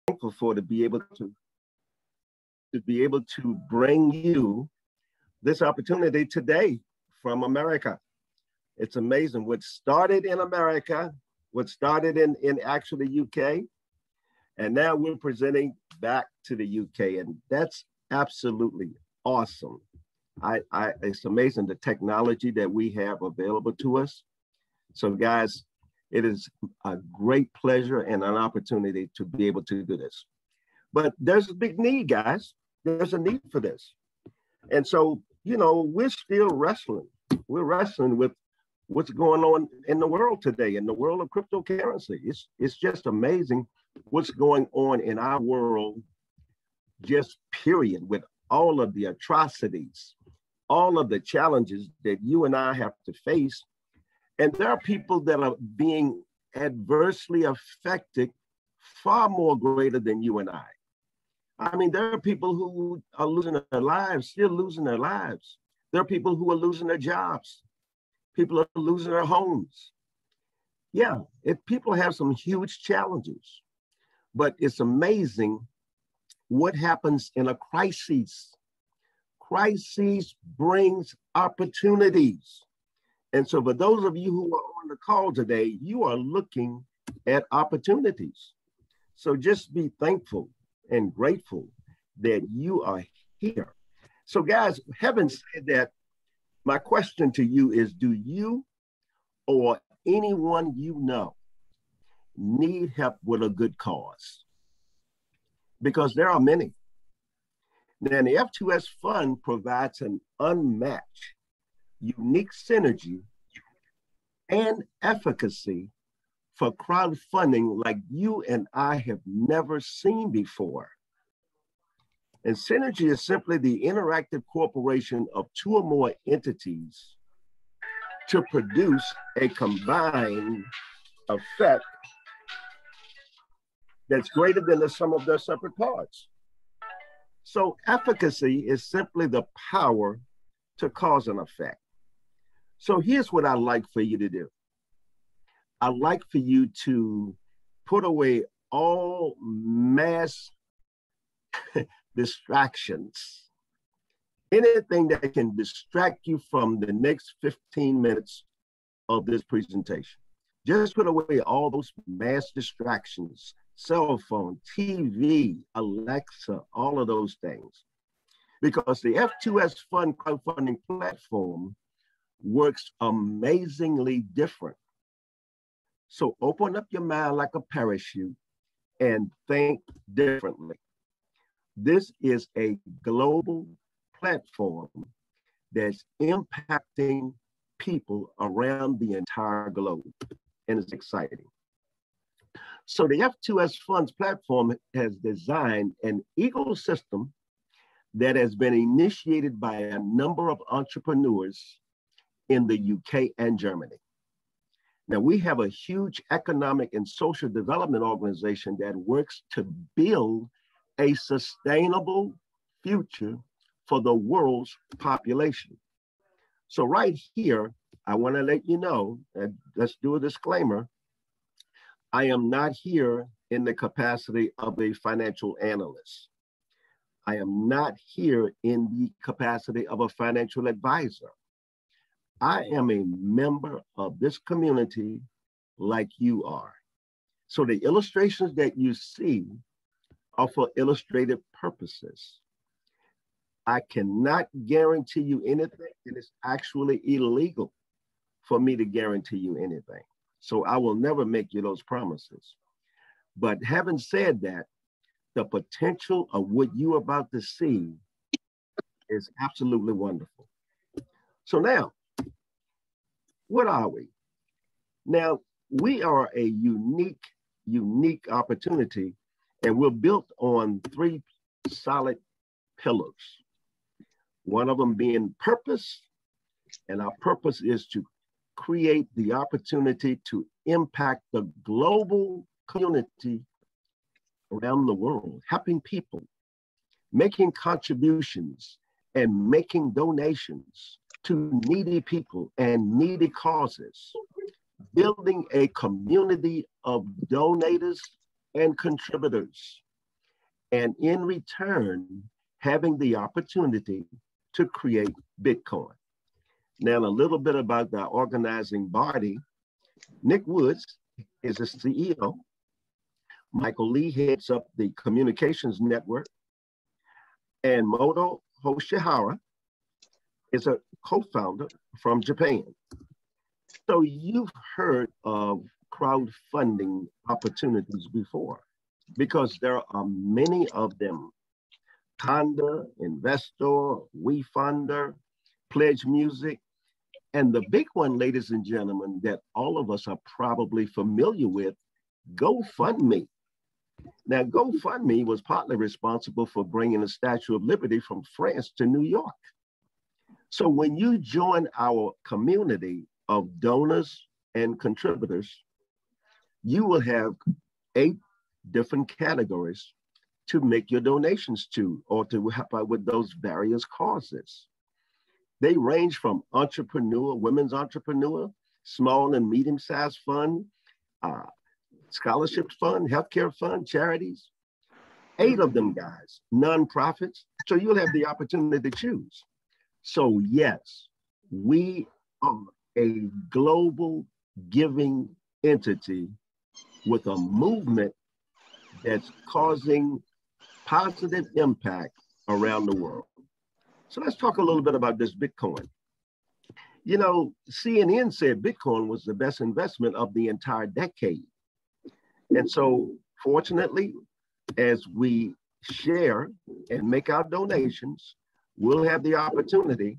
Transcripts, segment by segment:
thankful for to be able to bring you this opportunity today from America. It's amazing what started in America, what started in actually UK, and now we're presenting back to the UK, and that's absolutely awesome. It's amazing the technology that we have available to us. So guys, it is a great pleasure and an opportunity to be able to do this. But there's a big need, guys. There's a need for this. And so, you know, we're still wrestling. We're wrestling with what's going on in the world today, in the world of cryptocurrency. It's just amazing what's going on in our world, just period, with all of the atrocities, all of the challenges that you and I have to face. And there are people that are being adversely affected far more greater than you and I. I mean, there are people who are losing their lives, still losing their lives. There are people who are losing their jobs. People are losing their homes. Yeah, people have some huge challenges, but it's amazing what happens in a crisis. Crisis brings opportunities. And so for those of you who are on the call today, you are looking at opportunities. So just be thankful and grateful that you are here. So guys, having said that, my question to you is, do you or anyone you know need help with a good cause? Because there are many. Now, the F2S Fund provides an unmatched, unique synergy and efficacy for crowdfunding like you and I have never seen before. And synergy is simply the interactive cooperation of two or more entities to produce a combined effect that's greater than the sum of their separate parts. So efficacy is simply the power to cause an effect. So here's what I'd like for you to do. I'd like for you to put away all mass distractions, anything that can distract you from the next 15 minutes of this presentation. Just put away all those mass distractions, cell phone, TV, Alexa, all of those things. Because the F2S Fund crowdfunding platform works amazingly different. So open up your mind like a parachute and think differently. This is a global platform that's impacting people around the entire globe, and it's exciting. So the F2S Funds platform has designed an ecosystem that has been initiated by a number of entrepreneurs in the UK and Germany. Now, we have a huge economic and social development organization that works to build a sustainable future for the world's population. So right here, I want to let you know, and let's do a disclaimer, I am not here in the capacity of a financial analyst. I am not here in the capacity of a financial advisor. I am a member of this community like you are. So the illustrations that you see are for illustrative purposes. I cannot guarantee you anything, and it's actually illegal for me to guarantee you anything. So I will never make you those promises. But having said that, the potential of what you're about to see is absolutely wonderful. So now, what are we? Now, we are a unique opportunity, and we're built on three solid pillars. One of them being purpose, and our purpose is to create the opportunity to impact the global community around the world, helping people, making contributions, and making donations to needy people and needy causes, building a community of donators and contributors and in return, having the opportunity to create Bitcoin. Now, a little bit about the organizing body. Nick Woods is the CEO. Michael Lee heads up the communications network. And Moto Hoshihara is a co-founder from Japan. So you've heard of crowdfunding opportunities before, because there are many of them. Conda, Investor, WeFunder, Pledge Music, and the big one, ladies and gentlemen, that all of us are probably familiar with, GoFundMe. Now, GoFundMe was partly responsible for bringing the Statue of Liberty from France to New York. So when you join our community of donors and contributors, you will have 8 different categories to make your donations to, or to help out with those various causes. They range from entrepreneur, women's entrepreneur, small and medium-sized fund, scholarship fund, healthcare fund, charities. 8 of them, guys, nonprofits. So you'll have the opportunity to choose. So yes, we are a global giving entity with a movement that's causing positive impact around the world. So let's talk a little bit about this Bitcoin. You know, CNN said Bitcoin was the best investment of the entire decade. And so fortunately, as we share and make our donations, we'll have the opportunity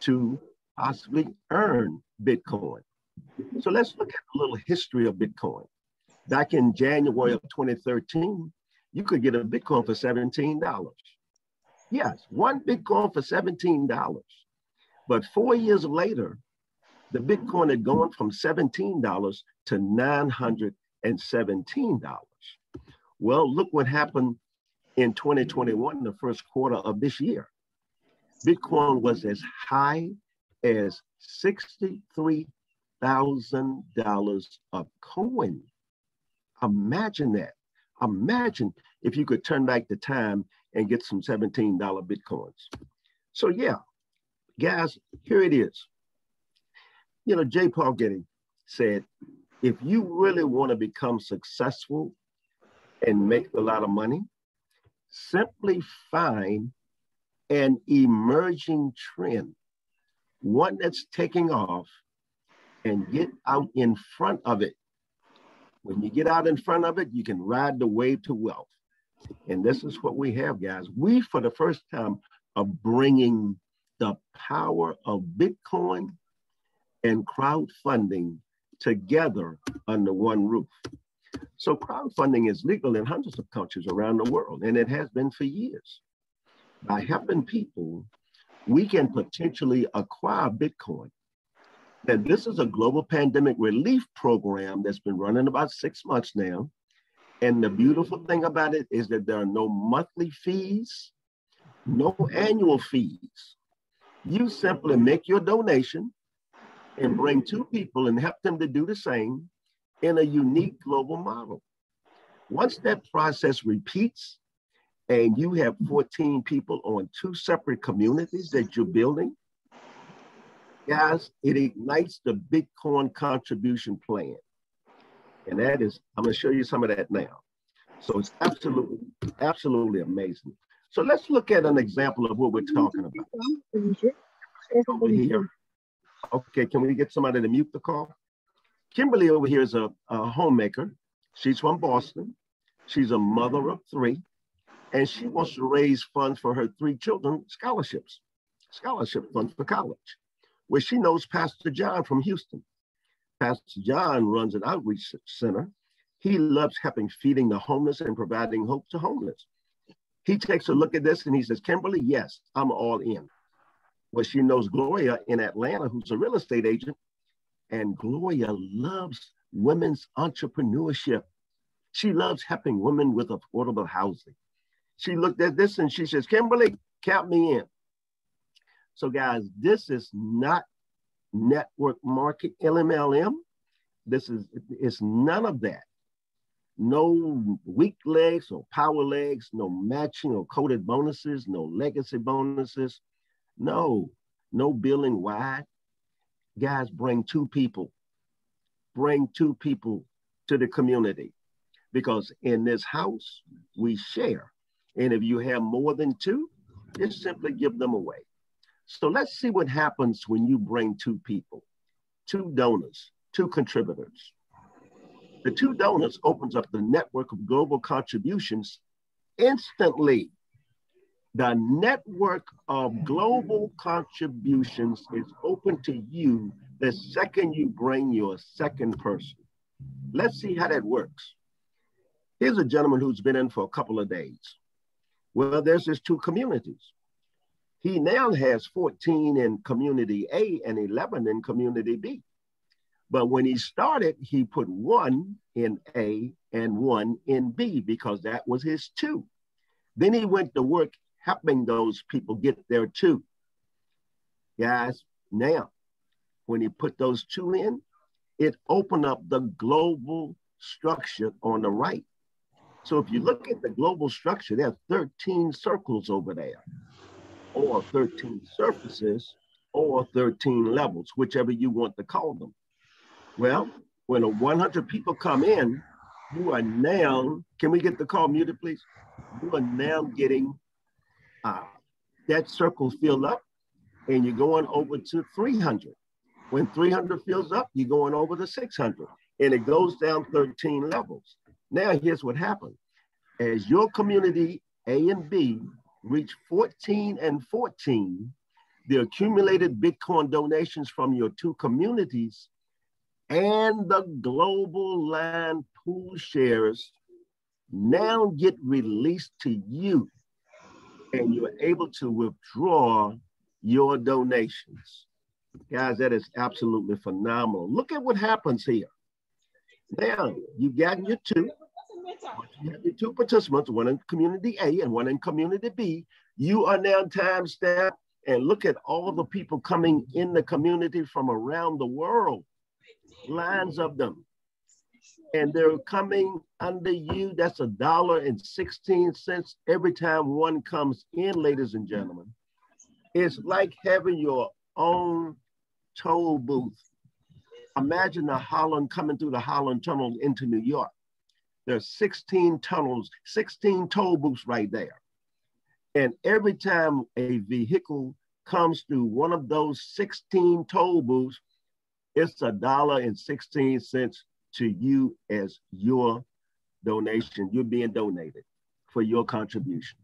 to possibly earn Bitcoin. So let's look at a little history of Bitcoin. Back in January of 2013, you could get a Bitcoin for $17. Yes, one Bitcoin for $17. But 4 years later, the Bitcoin had gone from $17 to $917. Well, look what happened in 2021, the first quarter of this year. Bitcoin was as high as $63,000 a coin. Imagine that. Imagine if you could turn back the time and get some $17 Bitcoins. So yeah, guys, here it is. You know, J. Paul Getty said, if you really want to become successful and make a lot of money, simply find an emerging trend, one that's taking off, and get out in front of it. When you get out in front of it, you can ride the wave to wealth. And this is what we have, guys. We, for the first time, are bringing the power of Bitcoin and crowdfunding together under one roof. So crowdfunding is legal in hundreds of countries around the world, and it has been for years. By helping people, we can potentially acquire Bitcoin. And this is a global pandemic relief program that's been running about 6 months now. And the beautiful thing about it is that there are no monthly fees, no annual fees. You simply make your donation and bring 2 people and help them to do the same in a unique global model. Once that process repeats and you have 14 people on 2 separate communities that you're building, guys, it ignites the Bitcoin contribution plan. And that is, I'm going to show you some of that now. So it's absolutely, absolutely amazing. So let's look at an example of what we're talking about. Over here. Okay, can we get somebody to mute the call? Kimberly over here is a homemaker. She's from Boston. She's a mother of 3, and she wants to raise funds for her 3 children scholarship funds for college, where she knows Pastor John from Houston. Pastor John runs an outreach center. He loves helping feeding the homeless and providing hope to homeless. He takes a look at this and he says, Kimberly, yes, I'm all in. Well, she knows Gloria in Atlanta, who's a real estate agent, and Gloria loves women's entrepreneurship. She loves helping women with affordable housing. She looked at this and she says, Kimberly, count me in. So guys, this is not network market, LMLM. It's none of that. No weak legs or power legs, no matching or coded bonuses, no legacy bonuses. No, no billing wide. Guys, bring two people to the community, because in this house, we share. And if you have more than two, just simply give them away. So let's see what happens when you bring two people, two donors, two contributors. The two donors opens up the network of global contributions instantly. The network of global contributions is open to you the second you bring your second person. Let's see how that works. Here's a gentleman who's been in for a couple of days. Well, there's his two communities. He now has 14 in community A and 11 in community B. But when he started, he put 1 in A and 1 in B because that was his 2. Then he went to work helping those people get their 2. Guys, now, when he put those 2 in, it opened up the global structure on the right. So if you look at the global structure, there are 13 circles over there, or 13 surfaces, or 13 levels, whichever you want to call them. Well, when 100 people come in, you are now, can we get the call muted, please? You are now getting that circle filled up, and you're going over to 300. When 300 fills up, you're going over to 600, and it goes down 13 levels. Now, here's what happened. As your community A and B reach 14 and 14, the accumulated Bitcoin donations from your two communities and the global line pool shares now get released to you, and you're able to withdraw your donations. Guys, that is absolutely phenomenal. Look at what happens here. Now, you've gotten your 2. You have your 2 participants, one in community A and one in community B. You are now time stamped, and look at all the people coming in the community from around the world. Lines of them, and they're coming under you. That's $1.16 every time one comes in, ladies and gentlemen. It's like having your own toll booth. Imagine the Holland coming through the Holland Tunnel into New York. There's 16 tunnels, 16 toll booths right there. And every time a vehicle comes through one of those 16 toll booths, it's $1.16 to you as your donation. You're being donated for your contribution.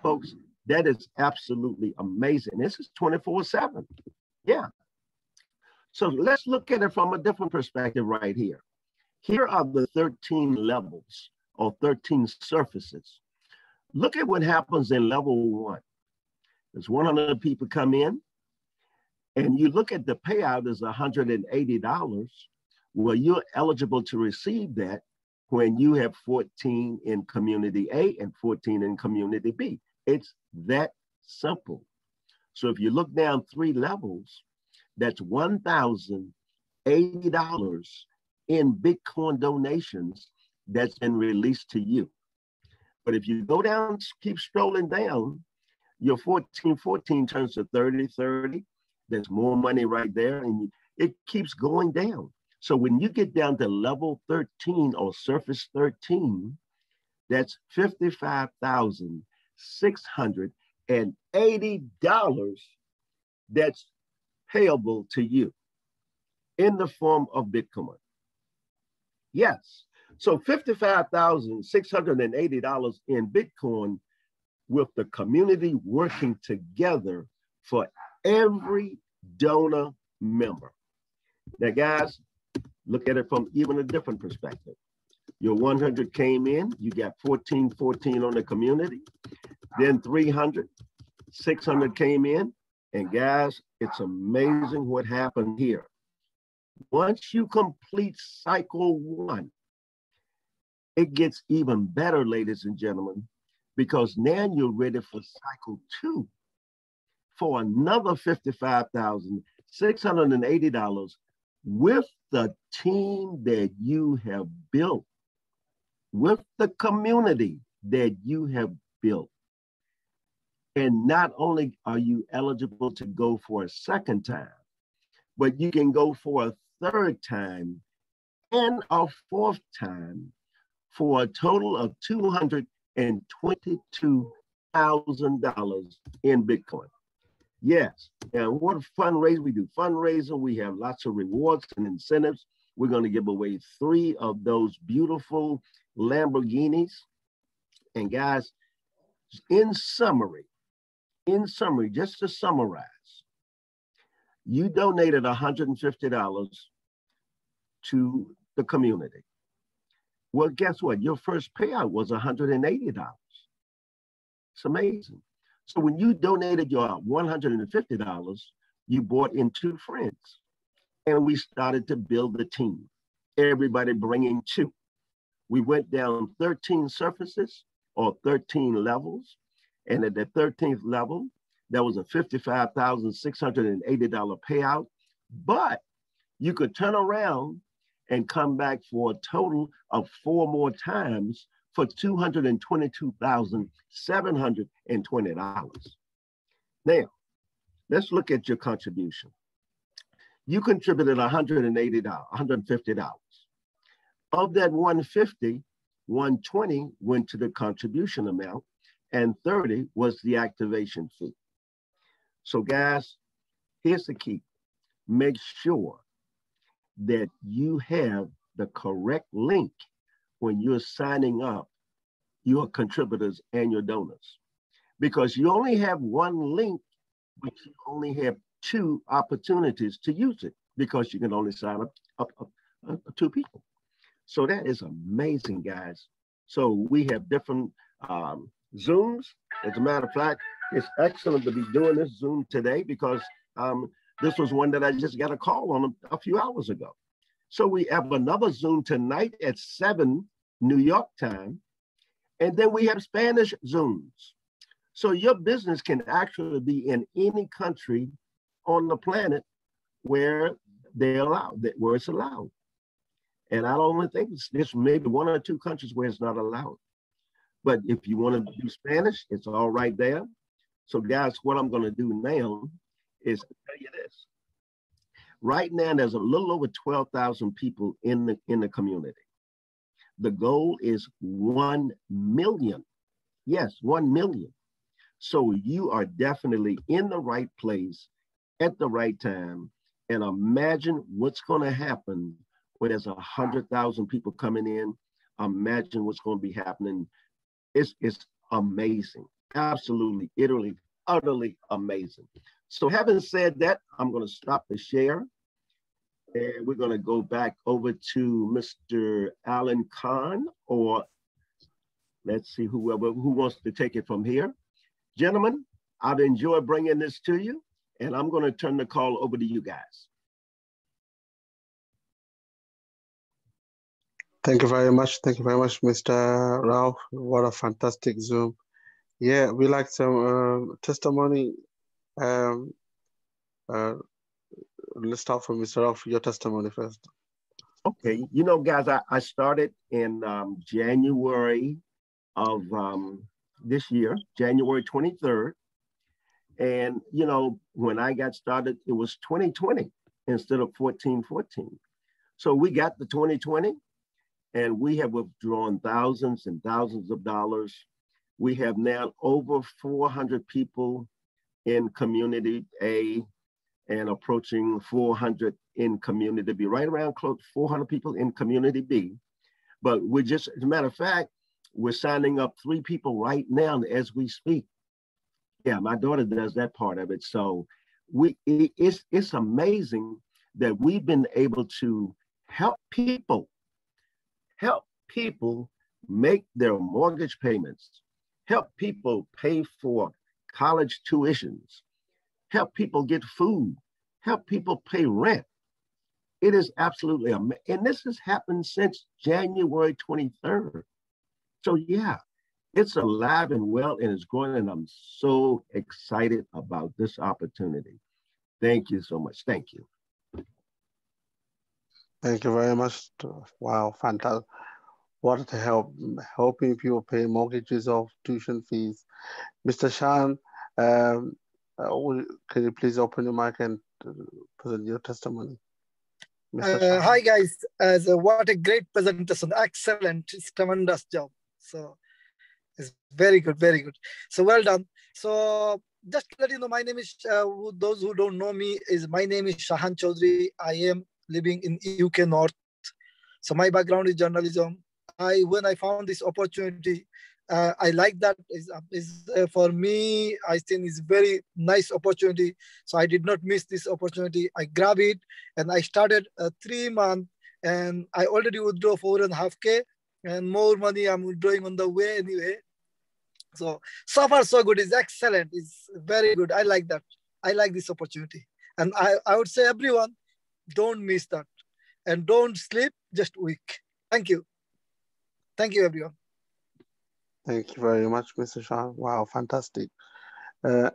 Folks, that is absolutely amazing. This is 24/7. Yeah. So let's look at it from a different perspective right here. Here are the 13 levels or 13 surfaces. Look at what happens in level 1. There's 100 people come in, and you look at the payout is $180. Well, you're eligible to receive that when you have 14 in community A and 14 in community B. It's that simple. So if you look down 3 levels, that's $1,080 in Bitcoin donations that's been released to you. But if you go down, keep scrolling down, your 1414 turns to 3030. There's more money right there, and it keeps going down. So when you get down to level 13 or surface 13, that's $55,680 that's payable to you in the form of Bitcoin. Yes, so $55,680 in Bitcoin with the community working together for every donor member. Now, guys, look at it from even a different perspective. Your 100 came in, you got 1414 on the community, then 300, 600 came in, and guys, it's amazing what happened here. Once you complete cycle 1, it gets even better, ladies and gentlemen, because now you're ready for cycle 2 for another $55,680 with the team that you have built. with the community that you have built. And not only are you eligible to go for a second time, but you can go for a third time and a fourth time for a total of $222,000 in Bitcoin. Yes, and what a fundraiser we do. Fundraiser, we have lots of rewards and incentives. We're going to give away 3 of those beautiful Lamborghinis. And guys, in summary, just to summarize, you donated $150 to the community. Well, guess what? Your first payout was $180. It's amazing. So when you donated your $150, you brought in 2 friends. And we started to build the team, everybody bringing 2. We went down 13 surfaces or 13 levels. And at the 13th level, that was a $55,680 payout. But you could turn around and come back for a total of 4 more times for $222,720. Now, let's look at your contribution. You contributed $150. Of that $150, $120 went to the contribution amount, and $30 was the activation fee. So guys, here's the key. Make sure that you have the correct link when you're signing up your contributors and your donors, because you only have one link, but you only have 2 opportunities to use it, because you can only sign up 2 people. So that is amazing, guys. So we have different Zooms. As a matter of fact, it's excellent to be doing this Zoom today, because this was one that I just got a call on a few hours ago. So we have another Zoom tonight at 7 New York time. And then we have Spanish Zooms. So your business can actually be in any country on the planet where where it's allowed. And I don't think there's maybe 1 or 2 countries where it's not allowed. But if you want to do Spanish, it's all right there. So guys, what I'm going to do now is tell you this. Right now, there's a little over 12,000 people in the community. The goal is 1 million. Yes, 1 million. So you are definitely in the right place at the right time. And imagine what's going to happen when there's 100,000 people coming in. Imagine what's going to be happening. It's amazing. Absolutely, utterly amazing. So having said that, I'm going to stop the share. And we're going to go back over to Mr. Alan Khan, or let's see, who wants to take it from here. Gentlemen, I've enjoyed bringing this to you, and I'm going to turn the call over to you guys. Thank you very much. Thank you very much, Mr. Ralph. What a fantastic Zoom. Yeah, we like some testimony. Let's start from Mr. Ralph, your testimony first. Okay, you know, guys, I started in January of this year, January 23rd. And, you know, when I got started, it was 2020 instead of 1414. So we got the 2020, and we have withdrawn thousands and thousands of dollars. We have now over 400 people in Community A and approaching 400 in Community B, right around close to 400 people in Community B. But we're just, as a matter of fact, we're signing up 3 people right now as we speak. Yeah, my daughter does that part of it. So it's amazing that we've been able to help people make their mortgage payments, help people pay for college tuitions, help people get food, help people pay rent. It is absolutely amazing. And this has happened since January 23rd. So yeah, it's alive and well, and it's growing, and I'm so excited about this opportunity. Thank you so much. Thank you. Thank you very much. Wow, fantastic. What to help, helping people pay mortgages or tuition fees. Mr. Shan, um, can you please open your mic and present your testimony? Mr. Shan. Hi guys, what a great presentation! Excellent, it's tremendous job. So it's very good, very good. So well done. So just to let you know, my name is those who don't know me is my name is Shahan Chaudhary. I am living in UK North. So my background is journalism. When I found this opportunity, I like that. Is for me, I think it's very nice opportunity. So I did not miss this opportunity. I grabbed it and I started 3 months, and I already withdraw 4.5K, and more money I'm withdrawing on the way anyway. So far so good. It's excellent. It's very good. I like that. I like this opportunity, and I would say everyone, don't miss that. And don't sleep, just wake. Thank you. Thank you, everyone. Thank you very much, Mr. Shan. Wow, fantastic. Uh,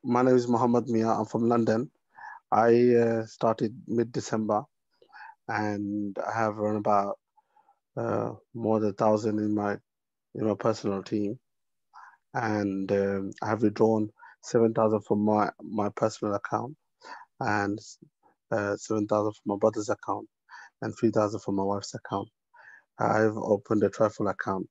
my name is Mohammed Mia. I'm from London. I started mid-December, and I have around about more than 1,000 in my personal team, and I have withdrawn 7,000 from my personal account, and 7,000 from my brother's account, and 3,000 from my wife's account. I've opened a travel account.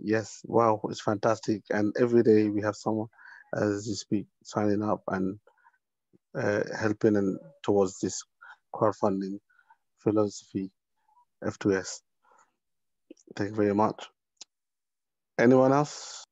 Yes, wow, it's fantastic. And every day we have someone, as you speak, signing up and helping and towards this crowdfunding philosophy, F2S. Thank you very much. Anyone else?